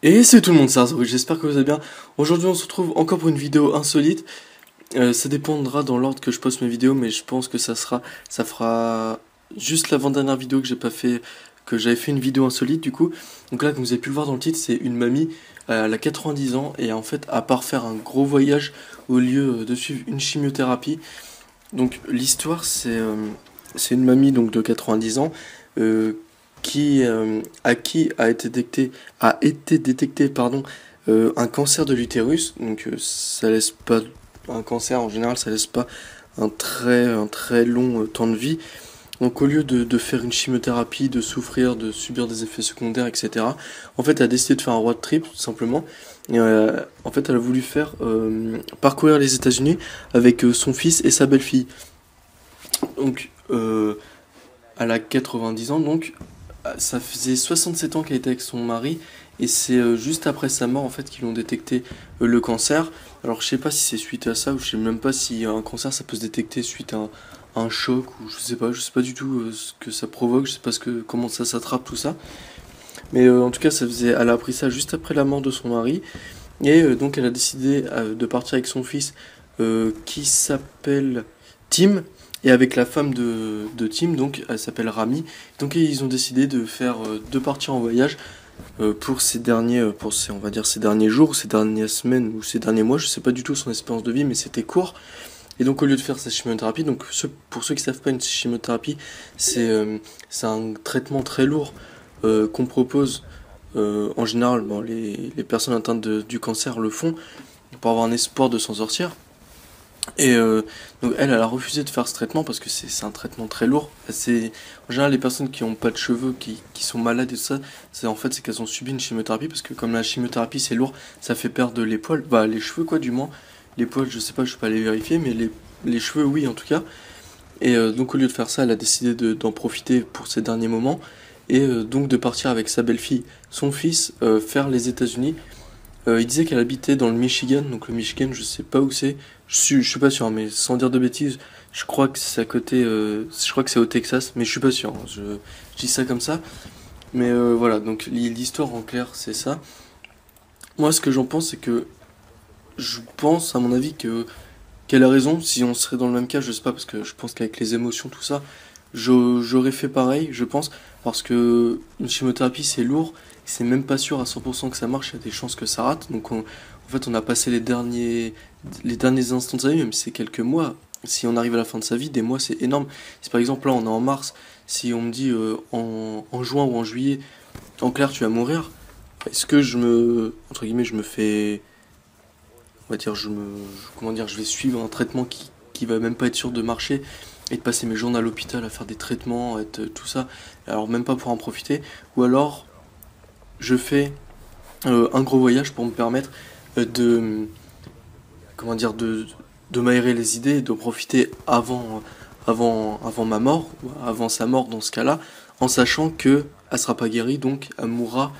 Et c'est tout le monde, ça, j'espère que vous allez bien. Aujourd'hui, on se retrouve encore pour une vidéo insolite. Ça dépendra dans l'ordre que je poste mes vidéos, mais je pense que ça fera juste l'avant-dernière vidéo que j'ai pas fait, que j'avais fait une vidéo insolite du coup. Donc là, comme vous avez pu le voir dans le titre, c'est une mamie, elle a 90 ans, et en fait, à part faire un gros voyage au lieu de suivre une chimiothérapie. Donc l'histoire, c'est une mamie donc de 90 ans, à qui a été détecté un cancer de l'utérus. Donc ça laisse pas un cancer en général, ça laisse pas un très long temps de vie. Donc au lieu de faire une chimiothérapie, de souffrir, de subir des effets secondaires, etc. En fait, elle a décidé de faire un road trip tout simplement. Et, en fait, elle a voulu parcourir les États-Unis avec son fils et sa belle-fille. Donc elle a 90 ans, donc ça faisait 67 ans qu'elle était avec son mari, et c'est juste après sa mort en fait qu'ils ont détecté le cancer. Alors je sais pas si c'est suite à ça, ou je sais même pas si un cancer ça peut se détecter suite à un choc, ou je sais pas du tout ce que ça provoque, je sais pas comment ça s'attrape tout ça. Mais en tout cas elle a appris ça juste après la mort de son mari, et donc elle a décidé de partir avec son fils qui s'appelle Tim, et avec la femme de Tim, donc elle s'appelle Rami. Donc ils ont décidé de partir en voyage pour on va dire ces derniers jours, ces dernières semaines ou ces derniers mois. Je sais pas du tout son espérance de vie, mais c'était court. Et donc au lieu de faire sa chimiothérapie, donc pour ceux qui savent pas, une chimiothérapie, c'est un traitement très lourd qu'on propose. En général, bon, les personnes atteintes du cancer le font pour avoir un espoir de s'en sortir. Et donc elle a refusé de faire ce traitement parce que c'est un traitement très lourd. En général, les personnes qui ont pas de cheveux, qui sont malades et tout ça, c'est qu'elles ont subi une chimiothérapie, parce que comme la chimiothérapie c'est lourd, ça fait perdre les poils, bah les cheveux quoi du moins. Les poils, je sais pas, je peux pas les vérifier, mais les cheveux oui en tout cas. Et donc au lieu de faire ça, elle a décidé d'en profiter pour ces derniers moments, et donc de partir avec sa belle-fille, son fils, faire les États-Unis. Il disait qu'elle habitait dans le Michigan, donc le Michigan, je sais pas où c'est, je suis pas sûr, mais sans dire de bêtises, je crois que c'est à côté, je crois que c'est au Texas, mais je suis pas sûr, hein, je dis ça comme ça. Mais voilà, donc l'histoire en clair, c'est ça. Moi, ce que j'en pense, c'est que je pense, à mon avis, qu'elle a raison. Si on serait dans le même cas, je sais pas, parce que je pense qu'avec les émotions, tout ça, j'aurais fait pareil, je pense, parce que une chimiothérapie c'est lourd, c'est même pas sûr à 100% que ça marche, il y a des chances que ça rate. Donc en fait, on a passé les derniers instants de sa vie, même si c'est quelques mois. Si on arrive à la fin de sa vie, des mois c'est énorme. Si par exemple là on est en mars, si on me dit en juin ou en juillet, en clair tu vas mourir, est-ce que entre guillemets, je me fais, on va dire, comment dire, je vais suivre un traitement qui va même pas être sûr de marcher, et de passer mes journées à l'hôpital à faire des traitements, tout ça, alors même pas pour en profiter, ou alors je fais un gros voyage pour me permettre de, comment dire, de m'aérer les idées, et de profiter avant ma mort, ou avant sa mort dans ce cas-là, en sachant que elle sera pas guérie, donc elle mourra,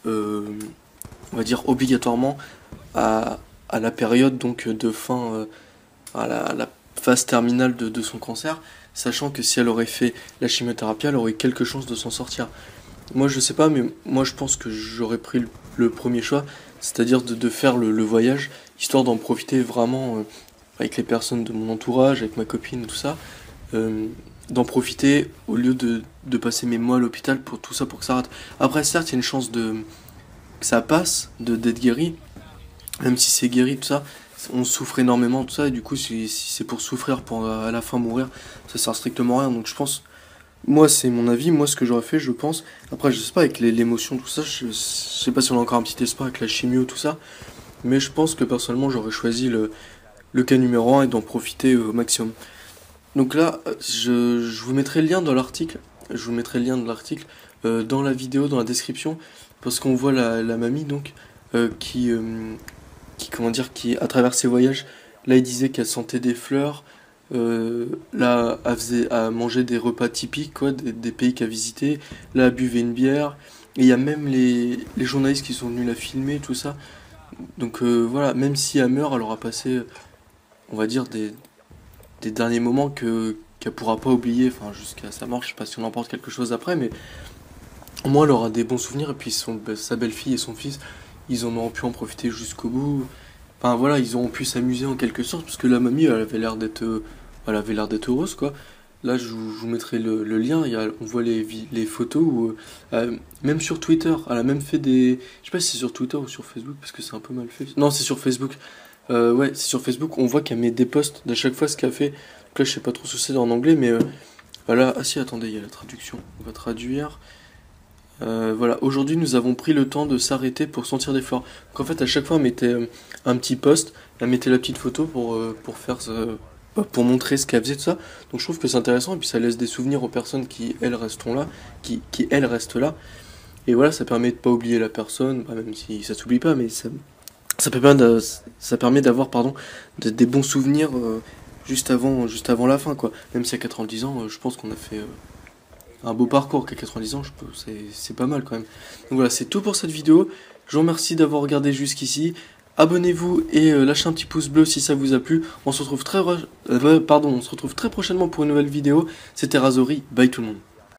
euh, on va dire obligatoirement à, à la période donc de fin, à la phase terminale de son cancer, sachant que si elle aurait fait la chimiothérapie, elle aurait eu quelques chances de s'en sortir. Moi je sais pas, mais moi je pense que j'aurais pris le premier choix, c'est-à-dire de faire le voyage, histoire d'en profiter vraiment avec les personnes de mon entourage, avec ma copine et tout ça, euh, d'en profiter au lieu de passer mes mois à l'hôpital pour tout ça, pour que ça rate. Après certes il y a une chance que ça passe, d'être guéri, même si c'est guéri, tout ça, on souffre énormément, tout ça, et du coup, si c'est pour souffrir, pour à la fin mourir, ça sert strictement à rien. Donc je pense, moi c'est mon avis, moi ce que j'aurais fait, je pense, après je sais pas, avec l'émotion, tout ça, je sais pas si on a encore un petit espoir avec la chimio, tout ça, mais je pense que personnellement j'aurais choisi le cas numéro un, et d'en profiter au maximum. Donc là, je vous mettrai le lien dans l'article, dans la vidéo, dans la description, parce qu'on voit la mamie, donc, comment dire, qui, à travers ses voyages, là, il disait qu'elle sentait des fleurs, là, elle mangeait des repas typiques, quoi, des pays qu'elle visitait, là, elle buvait une bière, et il y a même les journalistes qui sont venus la filmer, tout ça. Donc voilà, même si elle meurt, elle aura passé, on va dire, des derniers moments qu'elle pourra pas oublier, enfin, jusqu'à sa mort. Je sais pas si on emporte quelque chose après, mais au moins, elle aura des bons souvenirs, et puis sa belle-fille et son fils, ils en auront pu en profiter jusqu'au bout. Enfin voilà, ils auront pu s'amuser en quelque sorte, parce que la mamie, elle avait l'air d'être heureuse, quoi. Là, je vous mettrai le lien, on voit les photos où, même sur Twitter, elle a même fait des... Je sais pas si c'est sur Twitter ou sur Facebook, parce que c'est un peu mal fait. Non, c'est sur Facebook. Ouais, c'est sur Facebook, on voit qu'elle met des posts d'à chaque fois ce qu'elle fait. Donc là, je sais pas trop ce que c'est en anglais, mais voilà. Ah si, attendez, il y a la traduction. On va traduire. Voilà, aujourd'hui nous avons pris le temps de s'arrêter pour sentir des fleurs. Donc en fait, à chaque fois, elle mettait un petit post, elle mettait la petite photo pour faire pour montrer ce qu'elle faisait, tout ça. Donc je trouve que c'est intéressant et puis ça laisse des souvenirs aux personnes qui elles resteront là, qui elles restent là. Et voilà, ça permet de pas oublier la personne, bah, même si ça s'oublie pas, mais ça permet ça permet d'avoir des bons souvenirs juste avant la fin, quoi. Même si à 90 ans, je pense qu'on a fait un beau parcours. Qu'à 90 ans, c'est pas mal quand même. Donc voilà, c'est tout pour cette vidéo. Je vous remercie d'avoir regardé jusqu'ici. Abonnez-vous et lâchez un petit pouce bleu si ça vous a plu. On se retrouve on se retrouve très prochainement pour une nouvelle vidéo. C'était Razori, bye tout le monde.